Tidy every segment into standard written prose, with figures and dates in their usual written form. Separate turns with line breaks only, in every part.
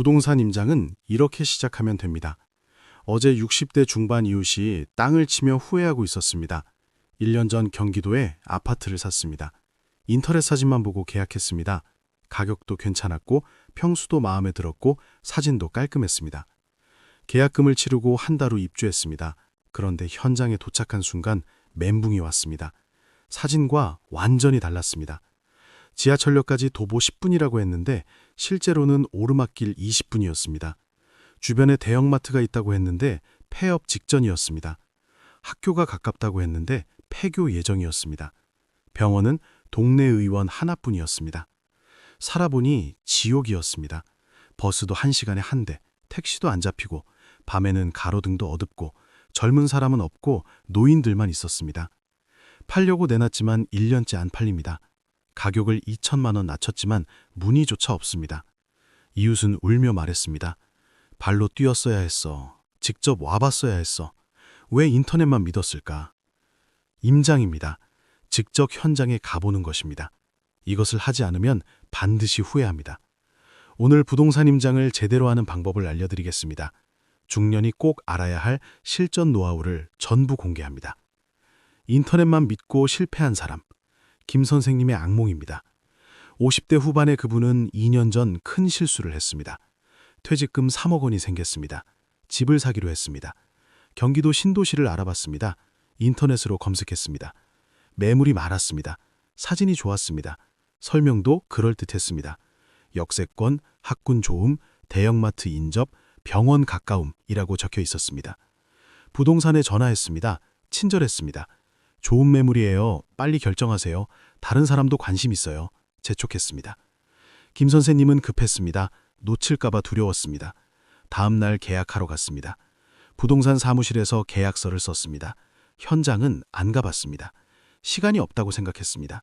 부동산 임장은 이렇게 시작하면 됩니다. 어제 60대 중반 이웃이 땅을 치며 후회하고 있었습니다. 1년 전 경기도에 아파트를 샀습니다. 인터넷 사진만 보고 계약했습니다. 가격도 괜찮았고 평수도 마음에 들었고 사진도 깔끔했습니다. 계약금을 치르고 한 달 후 입주했습니다. 그런데 현장에 도착한 순간 멘붕이 왔습니다. 사진과 완전히 달랐습니다. 지하철역까지 도보 10분이라고 했는데 실제로는 오르막길 20분이었습니다. 주변에 대형마트가 있다고 했는데 폐업 직전이었습니다. 학교가 가깝다고 했는데 폐교 예정이었습니다. 병원은 동네 의원 하나뿐이었습니다. 살아보니 지옥이었습니다. 버스도 1시간에 한 대, 택시도 안 잡히고 밤에는 가로등도 어둡고 젊은 사람은 없고 노인들만 있었습니다. 팔려고 내놨지만 1년째 안 팔립니다. 가격을 2천만 원 낮췄지만 문의조차 없습니다. 이웃은 울며 말했습니다. 발로 뛰었어야 했어. 직접 와봤어야 했어. 왜 인터넷만 믿었을까? 임장입니다. 직접 현장에 가보는 것입니다. 이것을 하지 않으면 반드시 후회합니다. 오늘 부동산 임장을 제대로 하는 방법을 알려드리겠습니다. 중년이 꼭 알아야 할 실전 노하우를 전부 공개합니다. 인터넷만 믿고 실패한 사람, 김 선생님의 악몽입니다. 50대 후반의 그분은 2년 전 큰 실수를 했습니다. 퇴직금 3억 원이 생겼습니다. 집을 사기로 했습니다. 경기도 신도시를 알아봤습니다. 인터넷으로 검색했습니다. 매물이 많았습니다. 사진이 좋았습니다. 설명도 그럴듯했습니다. 역세권, 학군 좋음, 대형마트 인접, 병원 가까움이라고 적혀 있었습니다. 부동산에 전화했습니다. 친절했습니다. 좋은 매물이에요. 빨리 결정하세요. 다른 사람도 관심 있어요. 재촉했습니다. 김 선생님은 급했습니다. 놓칠까봐 두려웠습니다. 다음 날 계약하러 갔습니다. 부동산 사무실에서 계약서를 썼습니다. 현장은 안 가봤습니다. 시간이 없다고 생각했습니다.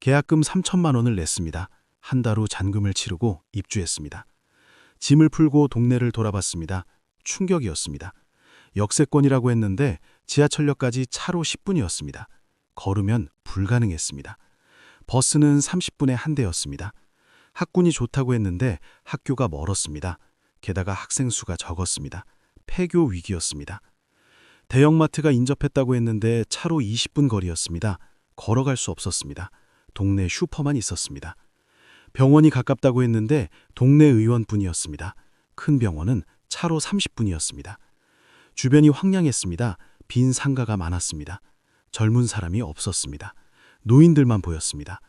계약금 3천만 원을 냈습니다. 한 달 후 잔금을 치르고 입주했습니다. 짐을 풀고 동네를 돌아봤습니다. 충격이었습니다. 역세권이라고 했는데 지하철역까지 차로 10분이었습니다. 걸으면 불가능했습니다. 버스는 30분에 한 대였습니다. 학군이 좋다고 했는데 학교가 멀었습니다. 게다가 학생 수가 적었습니다. 폐교 위기였습니다. 대형마트가 인접했다고 했는데 차로 20분 거리였습니다. 걸어갈 수 없었습니다. 동네 슈퍼만 있었습니다. 병원이 가깝다고 했는데 동네 의원뿐이었습니다. 큰 병원은 차로 30분이었습니다. 주변이 황량했습니다. 빈 상가가 많았습니다. 젊은 사람이 없었습니다. 노인들만 보였습니다.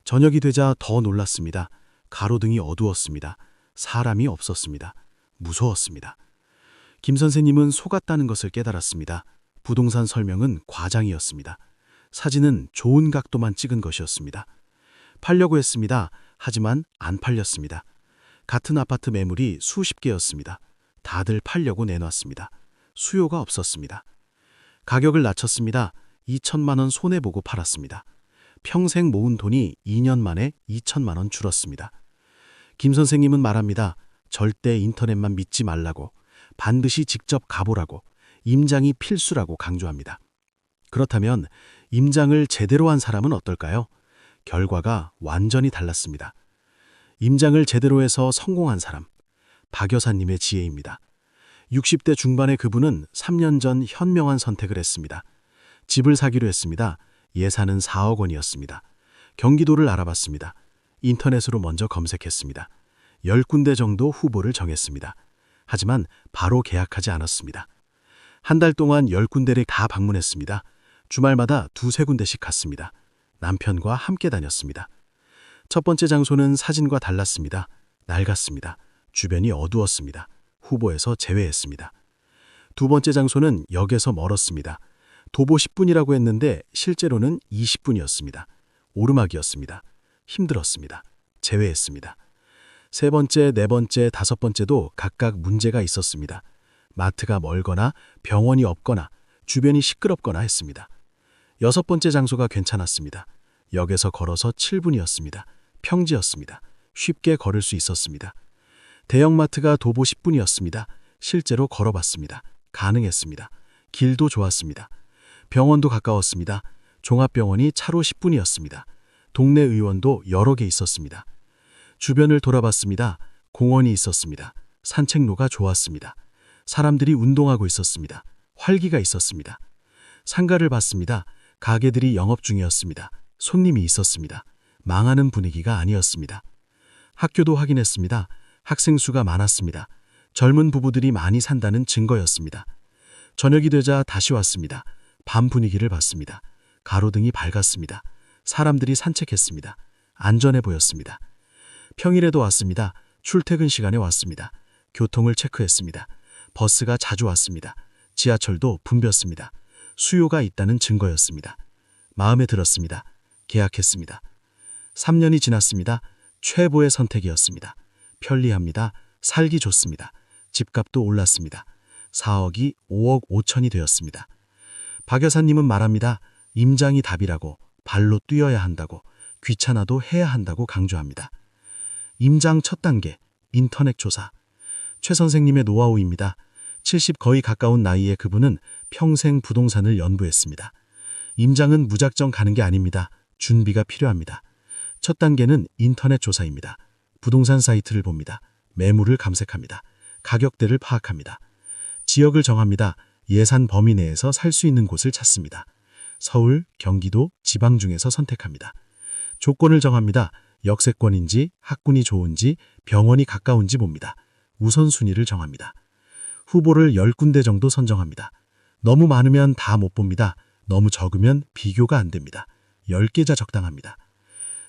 저녁이 되자 더 놀랐습니다. 가로등이 어두웠습니다. 사람이 없었습니다. 무서웠습니다. 김 선생님은 속았다는 것을 깨달았습니다. 부동산 설명은 과장이었습니다. 사진은 좋은 각도만 찍은 것이었습니다. 팔려고 했습니다. 하지만 안 팔렸습니다. 같은 아파트 매물이 수십 개였습니다. 다들 팔려고 내놨습니다. 수요가 없었습니다. 가격을 낮췄습니다. 2천만 원 손해보고 팔았습니다. 평생 모은 돈이 2년 만에 2천만 원 줄었습니다. 김 선생님은 말합니다. 절대 인터넷만 믿지 말라고, 반드시 직접 가보라고, 임장이 필수라고 강조합니다. 그렇다면 임장을 제대로 한 사람은 어떨까요? 결과가 완전히 달랐습니다. 임장을 제대로 해서 성공한 사람, 박 여사님의 지혜입니다. 60대 중반의 그분은 3년 전 현명한 선택을 했습니다. 집을 사기로 했습니다. 예산은 4억 원이었습니다. 경기도를 알아봤습니다. 인터넷으로 먼저 검색했습니다. 10군데 정도 후보를 정했습니다. 하지만 바로 계약하지 않았습니다. 한 달 동안 10군데를 다 방문했습니다. 주말마다 2~3군데씩 갔습니다. 남편과 함께 다녔습니다. 첫 번째 장소는 사진과 달랐습니다. 낡았습니다. 주변이 어두웠습니다. 후보에서 제외했습니다. 두 번째 장소는 역에서 멀었습니다. 도보 10분이라고 했는데 실제로는 20분이었습니다. 오르막이었습니다. 힘들었습니다. 제외했습니다. 세 번째, 네 번째, 다섯 번째도 각각 문제가 있었습니다. 마트가 멀거나 병원이 없거나 주변이 시끄럽거나 했습니다. 여섯 번째 장소가 괜찮았습니다. 역에서 걸어서 7분이었습니다. 평지였습니다. 쉽게 걸을 수 있었습니다. 대형마트가 도보 10분이었습니다. 실제로 걸어봤습니다. 가능했습니다. 길도 좋았습니다. 병원도 가까웠습니다. 종합병원이 차로 10분이었습니다. 동네 의원도 여러 개 있었습니다. 주변을 돌아봤습니다. 공원이 있었습니다. 산책로가 좋았습니다. 사람들이 운동하고 있었습니다. 활기가 있었습니다. 상가를 봤습니다. 가게들이 영업 중이었습니다. 손님이 있었습니다. 망하는 분위기가 아니었습니다. 학교도 확인했습니다. 학생 수가 많았습니다. 젊은 부부들이 많이 산다는 증거였습니다. 저녁이 되자 다시 왔습니다. 밤 분위기를 봤습니다. 가로등이 밝았습니다. 사람들이 산책했습니다. 안전해 보였습니다. 평일에도 왔습니다. 출퇴근 시간에 왔습니다. 교통을 체크했습니다. 버스가 자주 왔습니다. 지하철도 붐볐습니다. 수요가 있다는 증거였습니다. 마음에 들었습니다. 계약했습니다. 3년이 지났습니다. 최고의 선택이었습니다. 편리합니다. 살기 좋습니다. 집값도 올랐습니다. 4억이 5억 5천이 되었습니다. 박 여사님은 말합니다. 임장이 답이라고, 발로 뛰어야 한다고, 귀찮아도 해야 한다고 강조합니다. 임장 첫 단계, 인터넷 조사. 최 선생님의 노하우입니다. 70 거의 가까운 나이에 그분은 평생 부동산을 연구했습니다. 임장은 무작정 가는 게 아닙니다. 준비가 필요합니다. 첫 단계는 인터넷 조사입니다. 부동산 사이트를 봅니다. 매물을 감색합니다. 가격대를 파악합니다. 지역을 정합니다. 예산 범위 내에서 살 수 있는 곳을 찾습니다. 서울, 경기도, 지방 중에서 선택합니다. 조건을 정합니다. 역세권인지, 학군이 좋은지, 병원이 가까운지 봅니다. 우선순위를 정합니다. 후보를 10군데 정도 선정합니다. 너무 많으면 다 못 봅니다. 너무 적으면 비교가 안 됩니다. 10계좌 적당합니다.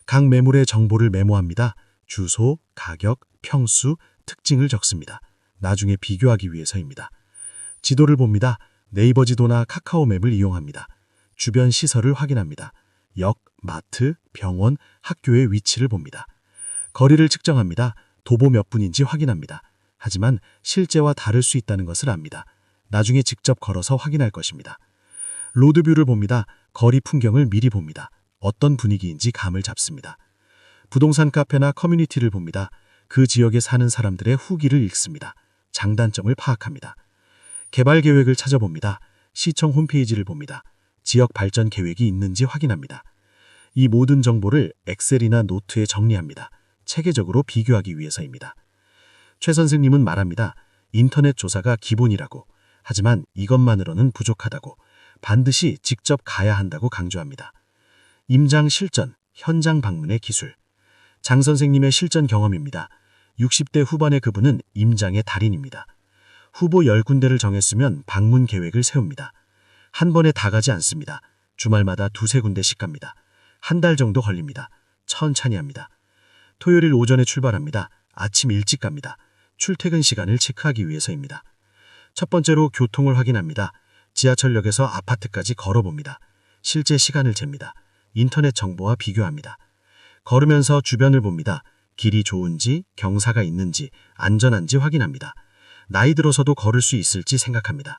각 매물의 정보를 메모합니다. 주소, 가격, 평수, 특징을 적습니다. 나중에 비교하기 위해서입니다. 지도를 봅니다. 네이버 지도나 카카오맵을 이용합니다. 주변 시설을 확인합니다. 역, 마트, 병원, 학교의 위치를 봅니다. 거리를 측정합니다. 도보 몇 분인지 확인합니다. 하지만 실제와 다를 수 있다는 것을 압니다. 나중에 직접 걸어서 확인할 것입니다. 로드뷰를 봅니다. 거리 풍경을 미리 봅니다. 어떤 분위기인지 감을 잡습니다. 부동산 카페나 커뮤니티를 봅니다. 그 지역에 사는 사람들의 후기를 읽습니다. 장단점을 파악합니다. 개발 계획을 찾아봅니다. 시청 홈페이지를 봅니다. 지역 발전 계획이 있는지 확인합니다. 이 모든 정보를 엑셀이나 노트에 정리합니다. 체계적으로 비교하기 위해서입니다. 최 선생님은 말합니다. 인터넷 조사가 기본이라고, 하지만 이것만으로는 부족하다고, 반드시 직접 가야 한다고 강조합니다. 임장 실전, 현장 방문의 기술. 장 선생님의 실전 경험입니다. 60대 후반의 그분은 임장의 달인입니다. 후보 10군데를 정했으면 방문 계획을 세웁니다. 한 번에 다 가지 않습니다. 주말마다 두세 군데씩 갑니다. 한 달 정도 걸립니다. 천천히 합니다. 토요일 오전에 출발합니다. 아침 일찍 갑니다. 출퇴근 시간을 체크하기 위해서입니다. 첫 번째로 교통을 확인합니다. 지하철역에서 아파트까지 걸어봅니다. 실제 시간을 잽니다. 인터넷 정보와 비교합니다. 걸으면서 주변을 봅니다. 길이 좋은지, 경사가 있는지, 안전한지 확인합니다. 나이 들어서도 걸을 수 있을지 생각합니다.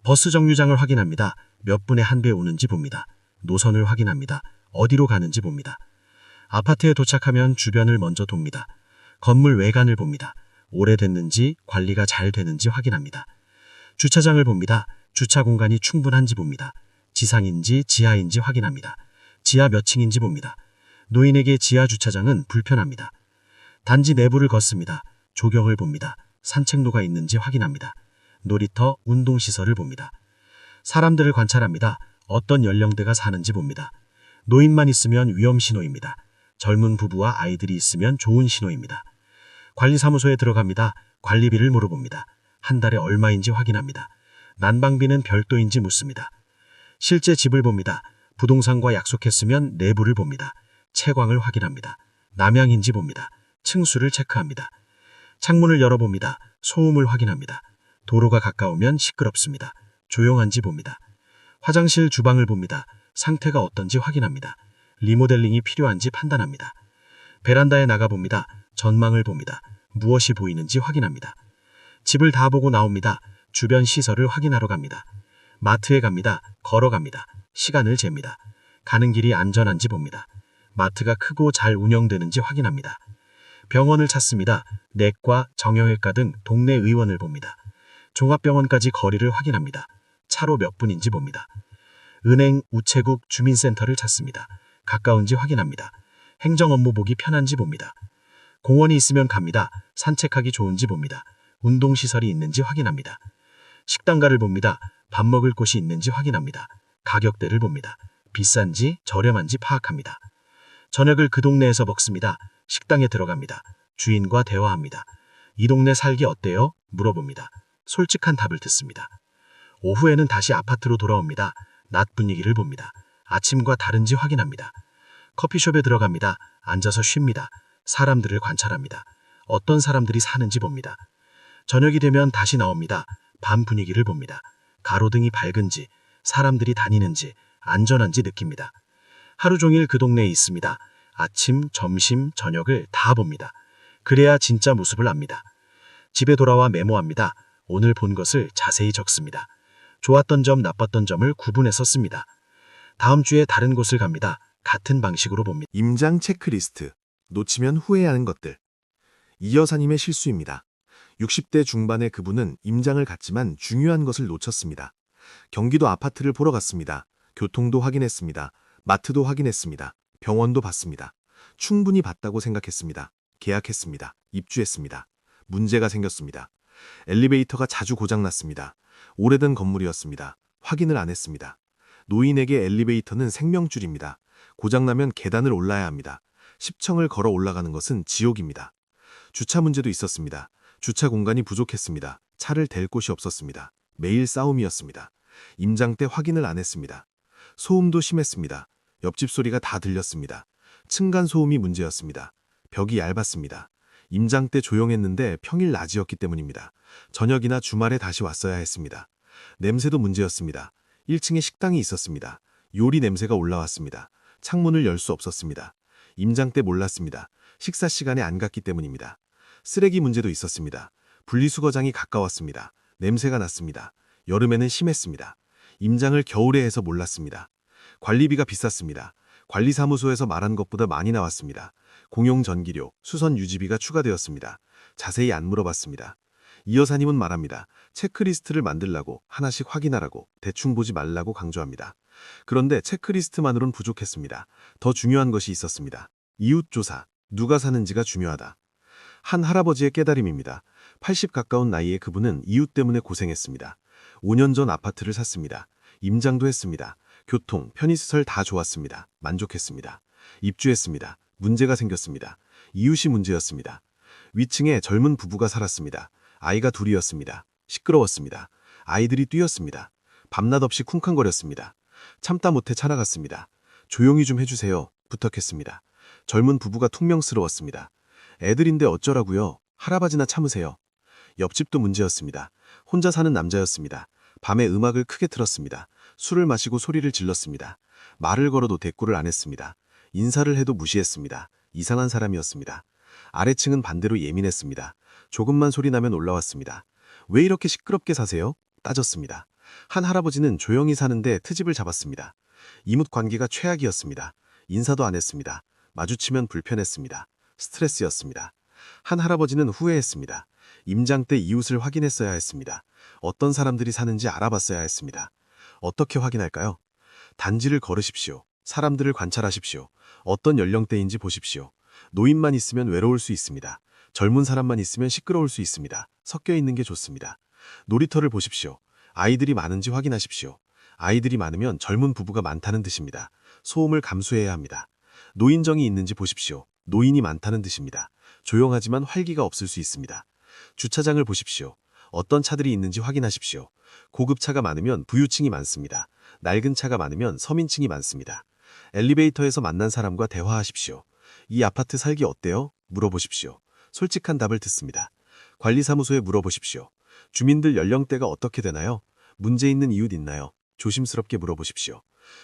버스 정류장을 확인합니다. 몇 분에 한 배 오는지 봅니다. 노선을 확인합니다. 어디로 가는지 봅니다. 아파트에 도착하면 주변을 먼저 돕니다. 건물 외관을 봅니다. 오래됐는지, 관리가 잘 되는지 확인합니다. 주차장을 봅니다. 주차 공간이 충분한지 봅니다. 지상인지 지하인지 확인합니다. 지하 몇 층인지 봅니다. 노인에게 지하 주차장은 불편합니다. 단지 내부를 걷습니다. 조경을 봅니다. 산책로가 있는지 확인합니다. 놀이터, 운동시설을 봅니다. 사람들을 관찰합니다. 어떤 연령대가 사는지 봅니다. 노인만 있으면 위험 신호입니다. 젊은 부부와 아이들이 있으면 좋은 신호입니다. 관리사무소에 들어갑니다. 관리비를 물어봅니다. 한 달에 얼마인지 확인합니다. 난방비는 별도인지 묻습니다. 실제 집을 봅니다. 부동산과 약속했으면 내부를 봅니다. 채광을 확인합니다. 남향인지 봅니다. 층수를 체크합니다. 창문을 열어봅니다. 소음을 확인합니다. 도로가 가까우면 시끄럽습니다. 조용한지 봅니다. 화장실, 주방을 봅니다. 상태가 어떤지 확인합니다. 리모델링이 필요한지 판단합니다. 베란다에 나가봅니다. 전망을 봅니다. 무엇이 보이는지 확인합니다. 집을 다 보고 나옵니다. 주변 시설을 확인하러 갑니다. 마트에 갑니다. 걸어갑니다. 시간을 잽니다. 가는 길이 안전한지 봅니다. 마트가 크고 잘 운영되는지 확인합니다. 병원을 찾습니다. 내과, 정형외과 등 동네 의원을 봅니다. 종합병원까지 거리를 확인합니다. 차로 몇 분인지 봅니다. 은행, 우체국, 주민센터를 찾습니다. 가까운지 확인합니다. 행정 업무 보기 편한지 봅니다.
공원이 있으면 갑니다. 산책하기 좋은지 봅니다. 운동시설이 있는지 확인합니다. 식당가를 봅니다. 밥 먹을 곳이 있는지 확인합니다. 가격대를 봅니다. 비싼지 저렴한지 파악합니다. 저녁을 그 동네에서 먹습니다. 식당에 들어갑니다. 주인과 대화합니다. 이 동네 살기 어때요? 물어봅니다. 솔직한 답을 듣습니다. 오후에는 다시 아파트로 돌아옵니다. 낮 분위기를 봅니다. 아침과 다른지 확인합니다. 커피숍에 들어갑니다. 앉아서 쉽니다. 사람들을 관찰합니다. 어떤 사람들이 사는지 봅니다. 저녁이 되면 다시 나옵니다. 밤 분위기를 봅니다. 가로등이 밝은지, 사람들이 다니는지, 안전한지 느낍니다. 하루 종일 그 동네에 있습니다. 아침, 점심, 저녁을 다 봅니다. 그래야 진짜 모습을 압니다. 집에 돌아와 메모합니다. 오늘 본 것을 자세히 적습니다. 좋았던 점, 나빴던 점을 구분해서 씁니다. 다음 주에 다른 곳을 갑니다. 같은 방식으로 봅니다.
임장 체크리스트, 놓치면 후회하는 것들. 이 여사님의 실수입니다. 60대 중반의 그분은 임장을 갔지만 중요한 것을 놓쳤습니다. 경기도 아파트를 보러 갔습니다. 교통도 확인했습니다. 마트도 확인했습니다. 병원도 봤습니다. 충분히 봤다고 생각했습니다. 계약했습니다. 입주했습니다. 문제가 생겼습니다. 엘리베이터가 자주 고장났습니다. 오래된 건물이었습니다. 확인을 안 했습니다. 노인에게 엘리베이터는 생명줄입니다. 고장나면 계단을 올라야 합니다. 10층을 걸어 올라가는 것은 지옥입니다. 주차 문제도 있었습니다. 주차 공간이 부족했습니다. 차를 댈 곳이 없었습니다. 매일 싸움이었습니다. 임장 때 확인을 안 했습니다. 소음도 심했습니다. 옆집 소리가 다 들렸습니다. 층간 소음이 문제였습니다. 벽이 얇았습니다. 임장 때 조용했는데 평일 낮이었기 때문입니다. 저녁이나 주말에 다시 왔어야 했습니다. 냄새도 문제였습니다. 1층에 식당이 있었습니다. 요리 냄새가 올라왔습니다. 창문을 열 수 없었습니다. 임장 때 몰랐습니다. 식사 시간에 안 갔기 때문입니다. 쓰레기 문제도 있었습니다. 분리수거장이 가까웠습니다. 냄새가 났습니다. 여름에는 심했습니다. 임장을 겨울에 해서 몰랐습니다. 관리비가 비쌌습니다. 관리사무소에서 말한 것보다 많이 나왔습니다. 공용 전기료, 수선 유지비가 추가되었습니다. 자세히 안 물어봤습니다. 이 여사님은 말합니다. 체크리스트를 만들라고, 하나씩 확인하라고, 대충 보지 말라고 강조합니다. 그런데 체크리스트만으론 부족했습니다. 더 중요한 것이 있었습니다. 이웃조사, 누가 사는지가 중요하다. 한 할아버지의 깨달음입니다. 80 가까운 나이에 그분은 이웃 때문에 고생했습니다. 5년 전 아파트를 샀습니다. 임장도 했습니다. 교통, 편의시설 다 좋았습니다. 만족했습니다. 입주했습니다. 문제가 생겼습니다. 이웃이 문제였습니다. 위층에 젊은 부부가 살았습니다. 아이가 둘이었습니다. 시끄러웠습니다. 아이들이 뛰었습니다. 밤낮 없이 쿵쾅거렸습니다. 참다 못해 찾아갔습니다. 조용히 좀 해주세요. 부탁했습니다. 젊은 부부가 퉁명스러웠습니다. 애들인데 어쩌라고요? 할아버지나 참으세요. 옆집도 문제였습니다. 혼자 사는 남자였습니다. 밤에 음악을 크게 틀었습니다. 술을 마시고 소리를 질렀습니다. 말을 걸어도 대꾸를 안 했습니다. 인사를 해도 무시했습니다. 이상한 사람이었습니다. 아래층은 반대로 예민했습니다. 조금만 소리 나면 올라왔습니다. 왜 이렇게 시끄럽게 사세요? 따졌습니다. 한 할아버지는 조용히 사는데 트집을 잡았습니다. 이웃 관계가 최악이었습니다. 인사도 안 했습니다. 마주치면 불편했습니다. 스트레스였습니다. 한 할아버지는 후회했습니다. 임장 때 이웃을 확인했어야 했습니다. 어떤 사람들이 사는지 알아봤어야 했습니다. 어떻게 확인할까요? 단지를 걸으십시오. 사람들을 관찰하십시오. 어떤 연령대인지 보십시오. 노인만 있으면 외로울 수 있습니다. 젊은 사람만 있으면 시끄러울 수 있습니다. 섞여 있는 게 좋습니다. 놀이터를 보십시오. 아이들이 많은지 확인하십시오. 아이들이 많으면 젊은 부부가 많다는 뜻입니다. 소음을 감수해야 합니다. 노인정이 있는지 보십시오. 노인이 많다는 뜻입니다. 조용하지만 활기가 없을 수 있습니다. 주차장을 보십시오. 어떤 차들이 있는지 확인하십시오. 고급차가 많으면 부유층이 많습니다. 낡은 차가 많으면 서민층이 많습니다. 엘리베이터에서 만난 사람과 대화하십시오. 이 아파트 살기 어때요? 물어보십시오. 솔직한 답을 듣습니다. 관리사무소에 물어보십시오. 주민들 연령대가 어떻게 되나요? 문제 있는 이웃 있나요? 조심스럽게 물어보십시오.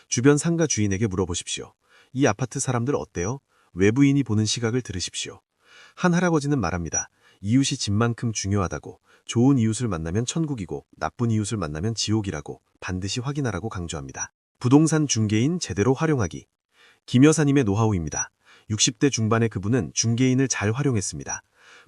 주변 상가 주인에게 물어보십시오. 이 아파트 사람들 어때요? 외부인이 보는 시각을 들으십시오. 한 할아버지는 말합니다. 이웃이 집만큼 중요하다고, 좋은 이웃을 만나면 천국이고 나쁜 이웃을 만나면 지옥이라고 반드시 확인하라고 강조합니다. 부동산 중개인 제대로 활용하기. 김 여사님의 노하우입니다. 60대 중반의 그분은 중개인을 잘 활용했습니다.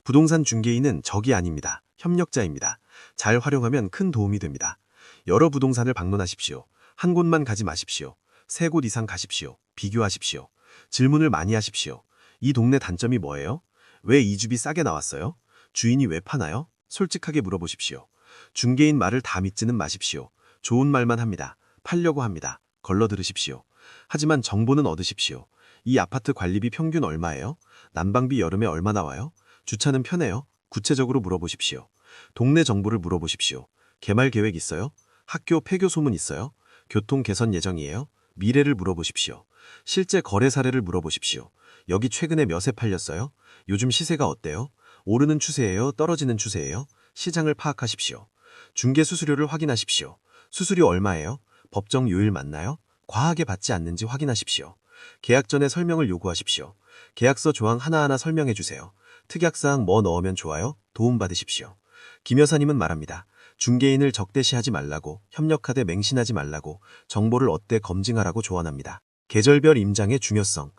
부동산 중개인은 적이 아닙니다. 협력자입니다. 잘 활용하면 큰 도움이 됩니다. 여러 부동산을 방문하십시오. 한 곳만 가지 마십시오. 3곳 이상 가십시오. 비교하십시오. 질문을 많이 하십시오. 이 동네 단점이 뭐예요? 왜 이주비 싸게 나왔어요? 주인이 왜 파나요? 솔직하게 물어보십시오. 중개인 말을 다 믿지는 마십시오. 좋은 말만 합니다. 팔려고 합니다. 걸러 들으십시오. 하지만 정보는 얻으십시오. 이 아파트 관리비 평균 얼마예요? 난방비 여름에 얼마 나와요? 주차는 편해요? 구체적으로 물어보십시오. 동네 정보를 물어보십시오. 개발 계획 있어요? 학교 폐교 소문 있어요? 교통 개선 예정이에요? 미래를 물어보십시오. 실제 거래 사례를 물어보십시오. 여기 최근에 몇에 팔렸어요? 요즘 시세가 어때요? 오르는 추세예요? 떨어지는 추세예요? 시장을 파악하십시오. 중개 수수료를 확인하십시오. 수수료 얼마예요? 법정 요일 맞나요? 과하게 받지 않는지 확인하십시오. 계약 전에 설명을 요구하십시오. 계약서 조항 하나하나 설명해 주세요. 특약사항 뭐 넣으면 좋아요? 도움받으십시오. 김 여사님은 말합니다. 중개인을 적대시하지 말라고, 협력하되 맹신하지 말라고, 정보를 얻되 검증하라고 조언합니다. 계절별 임장의 중요성.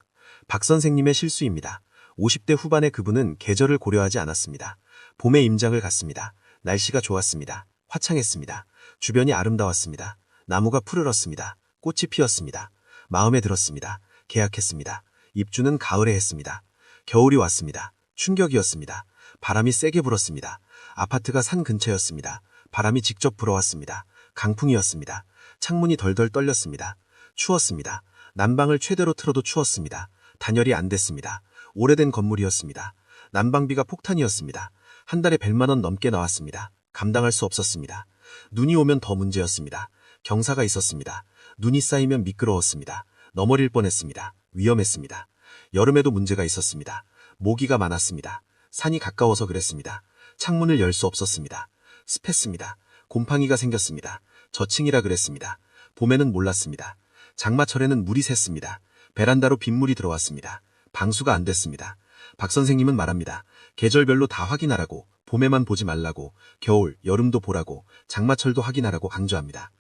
박 선생님의 실수입니다. 50대 후반의 그분은 계절을 고려하지 않았습니다. 봄에 임장을 갔습니다. 날씨가 좋았습니다. 화창했습니다. 주변이 아름다웠습니다. 나무가 푸르렀습니다. 꽃이 피었습니다. 마음에 들었습니다. 계약했습니다. 입주는 가을에 했습니다. 겨울이 왔습니다. 충격이었습니다. 바람이 세게 불었습니다. 아파트가 산 근처였습니다. 바람이 직접 불어왔습니다. 강풍이었습니다. 창문이 덜덜 떨렸습니다. 추웠습니다. 난방을 최대로 틀어도 추웠습니다. 단열이 안 됐습니다. 오래된 건물이었습니다. 난방비가 폭탄이었습니다. 한 달에 100만 원 넘게 나왔습니다. 감당할 수 없었습니다. 눈이 오면 더 문제였습니다. 경사가 있었습니다. 눈이 쌓이면 미끄러웠습니다. 넘어질 뻔했습니다. 위험했습니다. 여름에도 문제가 있었습니다. 모기가 많았습니다. 산이 가까워서 그랬습니다. 창문을 열 수 없었습니다. 습했습니다. 곰팡이가 생겼습니다. 저층이라 그랬습니다. 봄에는 몰랐습니다. 장마철에는 물이 샜습니다. 베란다로 빗물이 들어왔습니다. 방수가 안 됐습니다. 박 선생님은 말합니다. 계절별로 다 확인하라고, 봄에만 보지 말라고, 겨울, 여름도 보라고, 장마철도 확인하라고 강조합니다.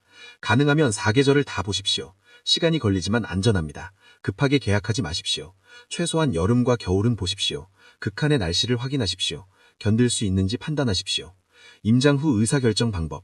가능하면 4계절을 다 보십시오. 시간이 걸리지만 안전합니다. 급하게 계약하지 마십시오. 최소한 여름과 겨울은 보십시오. 극한의 날씨를 확인하십시오. 견딜 수 있는지 판단하십시오. 임장 후 의사결정 방법.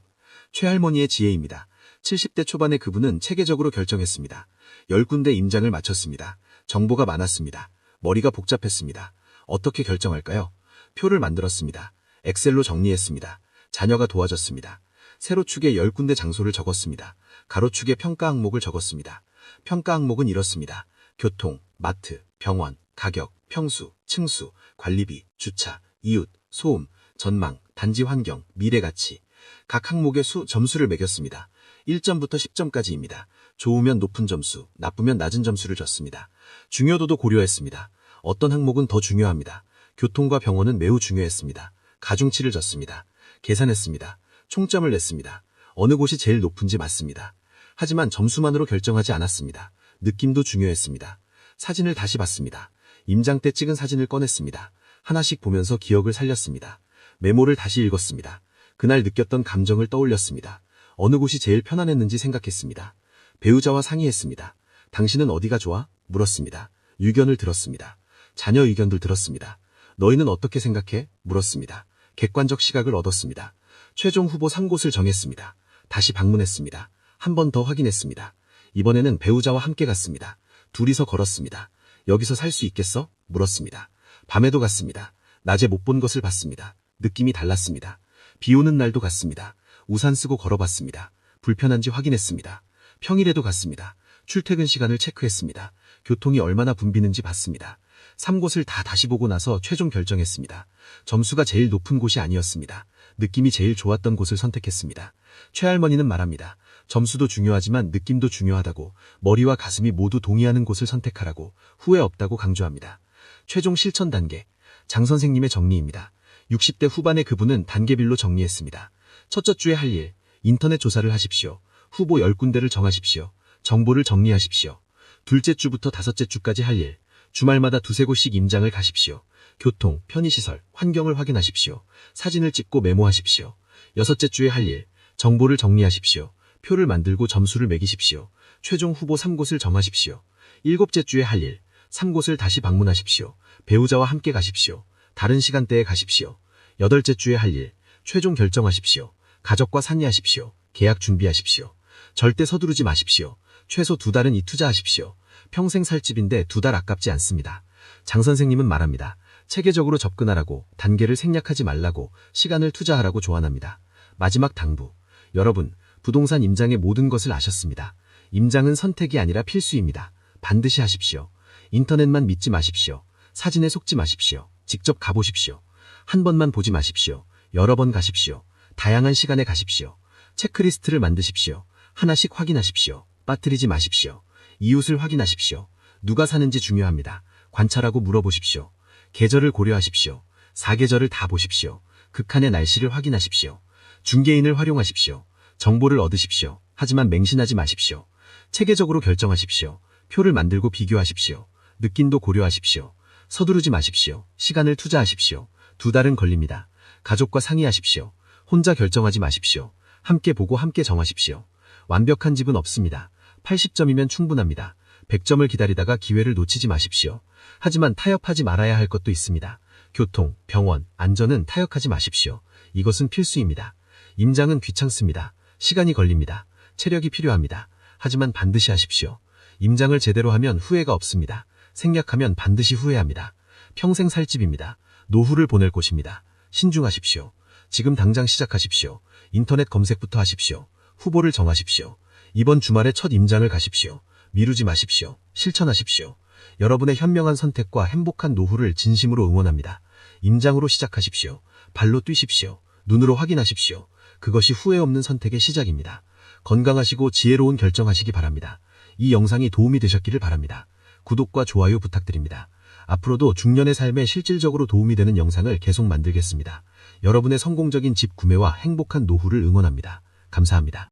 최할머니의 지혜입니다. 70대 초반의 그분은 체계적으로 결정했습니다. 10군데 임장을 마쳤습니다. 정보가 많았습니다. 머리가 복잡했습니다. 어떻게 결정할까요? 표를 만들었습니다. 엑셀로 정리했습니다. 자녀가 도와줬습니다. 세로축에 10군데 장소를 적었습니다. 가로축에 평가 항목을 적었습니다. 평가 항목은 이렇습니다. 교통, 마트, 병원, 가격, 평수, 층수, 관리비, 주차, 이웃, 소음, 전망, 단지 환경, 미래 가치. 각 항목의 점수를 매겼습니다. 1점부터 10점까지입니다. 좋으면 높은 점수, 나쁘면 낮은 점수를 줬습니다. 중요도도 고려했습니다. 어떤 항목은 더 중요합니다. 교통과 병원은 매우 중요했습니다. 가중치를 줬습니다. 계산했습니다. 총점을 냈습니다. 어느 곳이 제일 높은지 맞습니다. 하지만 점수만으로 결정하지 않았습니다. 느낌도 중요했습니다. 사진을 다시 봤습니다. 임장 때 찍은 사진을 꺼냈습니다. 하나씩 보면서 기억을 살렸습니다. 메모를 다시 읽었습니다. 그날 느꼈던 감정을 떠올렸습니다. 어느 곳이 제일 편안했는지 생각했습니다. 배우자와 상의했습니다. 당신은 어디가 좋아? 물었습니다. 의견을 들었습니다. 자녀 의견도 들었습니다. 너희는 어떻게 생각해? 물었습니다. 객관적 시각을 얻었습니다. 최종 후보 3곳을 정했습니다. 다시 방문했습니다. 한 번 더 확인했습니다. 이번에는 배우자와 함께 갔습니다. 둘이서 걸었습니다. 여기서 살 수 있겠어? 물었습니다. 밤에도 갔습니다. 낮에 못 본 것을 봤습니다. 느낌이 달랐습니다. 비 오는 날도 갔습니다. 우산 쓰고 걸어봤습니다. 불편한지 확인했습니다. 평일에도 갔습니다. 출퇴근 시간을 체크했습니다. 교통이 얼마나 붐비는지 봤습니다. 3곳을 다 다시 보고 나서 최종 결정했습니다. 점수가 제일 높은 곳이 아니었습니다. 느낌이 제일 좋았던 곳을 선택했습니다. 최할머니는 말합니다. 점수도 중요하지만 느낌도 중요하다고, 머리와 가슴이 모두 동의하는 곳을 선택하라고, 후회 없다고 강조합니다. 최종 실천 단계. 장 선생님의 정리입니다. 60대 후반의 그분은 단계별로 정리했습니다. 첫째 주에 할 일, 인터넷 조사를 하십시오. 후보 10군데를 정하십시오. 정보를 정리하십시오. 둘째 주부터 다섯째 주까지 할 일, 주말마다 두세 곳씩 임장을 가십시오. 교통, 편의시설, 환경을 확인하십시오. 사진을 찍고 메모하십시오. 여섯째 주에 할 일, 정보를 정리하십시오. 표를 만들고 점수를 매기십시오. 최종 후보 3곳을 정하십시오. 일곱째 주에 할 일, 3곳을 다시 방문하십시오. 배우자와 함께 가십시오. 다른 시간대에 가십시오. 여덟째 주에 할 일, 최종 결정하십시오. 가족과 상의하십시오. 계약 준비하십시오. 절대 서두르지 마십시오. 최소 2달은 이 투자하십시오. 평생 살 집인데 2달 아깝지 않습니다. 장 선생님은 말합니다.
체계적으로 접근하라고, 단계를 생략하지 말라고, 시간을 투자하라고 조언합니다. 마지막 당부. 여러분, 부동산 임장의 모든 것을 아셨습니다. 임장은 선택이 아니라 필수입니다. 반드시 하십시오. 인터넷만 믿지 마십시오. 사진에 속지 마십시오. 직접 가보십시오. 한 번만 보지 마십시오. 여러 번 가십시오. 다양한 시간에 가십시오. 체크리스트를 만드십시오. 하나씩 확인하십시오. 빠뜨리지 마십시오. 이웃을 확인하십시오. 누가 사는지 중요합니다. 관찰하고 물어보십시오. 계절을 고려하십시오. 4계절을 다 보십시오. 극한의 날씨를 확인하십시오. 중개인을 활용하십시오. 정보를 얻으십시오. 하지만 맹신하지 마십시오. 체계적으로 결정하십시오. 표를 만들고 비교하십시오. 느낌도 고려하십시오. 서두르지 마십시오. 시간을 투자하십시오. 2달은 걸립니다. 가족과 상의하십시오. 혼자 결정하지 마십시오. 함께 보고 함께 정하십시오. 완벽한 집은 없습니다. 80점이면 충분합니다. 100점을 기다리다가 기회를 놓치지 마십시오. 하지만 타협하지 말아야 할 것도 있습니다. 교통, 병원, 안전은 타협하지 마십시오. 이것은 필수입니다. 임장은 귀찮습니다. 시간이 걸립니다. 체력이 필요합니다. 하지만 반드시 하십시오. 임장을 제대로 하면 후회가 없습니다. 생략하면 반드시 후회합니다. 평생 살 집입니다. 노후를 보낼 곳입니다. 신중하십시오. 지금 당장 시작하십시오. 인터넷 검색부터 하십시오. 후보를 정하십시오. 이번 주말에 첫 임장을 가십시오. 미루지 마십시오. 실천하십시오. 여러분의 현명한 선택과 행복한 노후를 진심으로 응원합니다. 임장으로 시작하십시오. 발로 뛰십시오. 눈으로 확인하십시오. 그것이 후회 없는 선택의 시작입니다. 건강하시고 지혜로운 결정하시기 바랍니다. 이 영상이 도움이 되셨기를 바랍니다. 구독과 좋아요 부탁드립니다. 앞으로도 중년의 삶에 실질적으로 도움이 되는 영상을 계속 만들겠습니다. 여러분의 성공적인 집 구매와 행복한 노후를 응원합니다. 감사합니다.